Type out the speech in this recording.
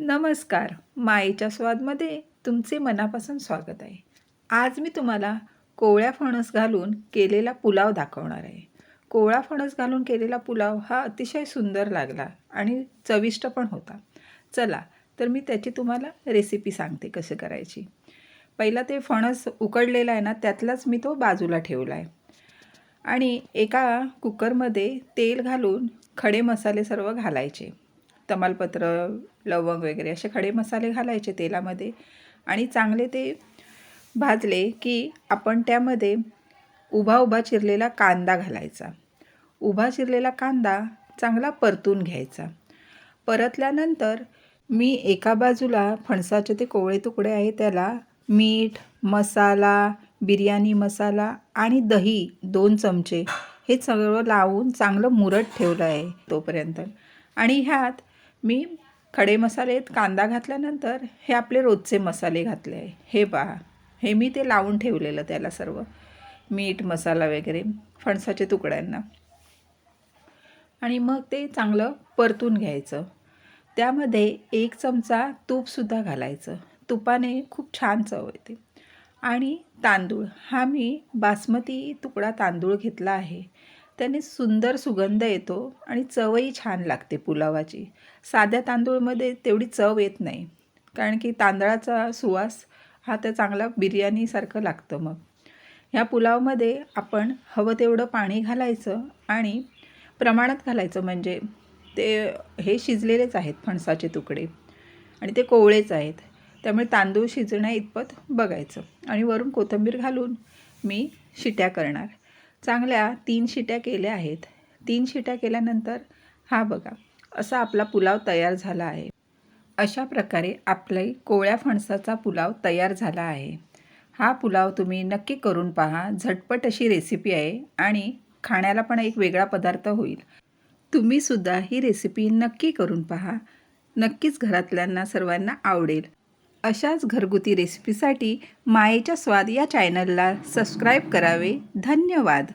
नमस्कार. मायेच्या स्वादमध्ये तुमचे मनापासून स्वागत आहे. आज मी तुम्हाला कोवळ्या फणस घालून केलेला पुलाव दाखवणार आहे. कोवळा फणस घालून केलेला पुलाव हा अतिशय सुंदर लागला आणि चविष्ट पण होता. चला तर मी त्याची तुम्हाला रेसिपी सांगते कशी करायची. पहिला ते फणस उकडलेला आहे ना, त्यातलाच मी तो बाजूला ठेवला आहे. आणि एका कुकरमध्ये तेल घालून खडे मसाले सर्व घालायचे. तमालपत्र, लवंग वगैरे असे खडे मसाले घालायचे तेलामध्ये आणि चांगले ते भाजले की आपण त्यामध्ये उभा उभा चिरलेला कांदा घालायचा. उभा चिरलेला कांदा चांगला परतून घ्यायचा. परतल्यानंतर मी एका बाजूला फणसाचे ते कोवळे तुकडे आहे त्याला मीठ, मसाला, बिर्याणी मसाला आणि दही 2 चमचे हे सगळं लावून चांगलं मुरत ठेवलं आहे तोपर्यंत. आणि ह्यात मी खडे मसाले कांदा घातल्यानंतर हे आपले रोजचे मसाले घातले आहे. हे पहा, हे मी ते लावून ठेवलेलं त्याला सर्व मीठ मसाला वगैरे फणसाच्या तुकड्यांना. आणि मग ते चांगलं परतून घ्यायचं. त्यामध्ये 1 चमचा तूपसुद्धा घालायचं. तुपाने खूप छान चव येते. आणि तांदूळ हा मी बासमती तुकडा तांदूळ घेतला आहे. त्याने सुंदर सुगंध येतो आणि चवही छान लागते पुलावाची. साध्या तांदूळमध्ये तेवढी चव येत नाही, कारण की तांदळाचा सुवास हा त्या चांगला बिर्याणीसारखं लागतं. मग ह्या पुलावमध्ये आपण हवं तेवढं पाणी घालायचं आणि प्रमाणात घालायचं. म्हणजे ते हे शिजलेलेच आहेत फणसाचे तुकडे आणि ते कोवळेच आहेत, त्यामुळे तांदूळ शिजण्या इतपत बघायचं. आणि वरून कोथिंबीर घालून मी शिट्या करणार. चांगल्या 3 शिट्या केल्या आहेत. 3 शिट्या केल्यानंतर हा बघा असा आपला पुलाव तयार झाला आहे. अशा प्रकारे आपला कोवळ्या फणसाचा पुलाव तयार झाला आहे. हा पुलाव तुम्ही नक्की करून पहा. झटपट अशी रेसिपी आहे आणि खाण्याला पण एक वेगळा पदार्थ होईल. तुम्हीसुद्धा ही रेसिपी नक्की करून पहा. नक्कीच घरातल्यांना सर्वांना आवडेल. अशाच घरगुती रेसिपीसाठी मायेच्या स्वाद या चॅनलला सबस्क्राईब करावे. धन्यवाद.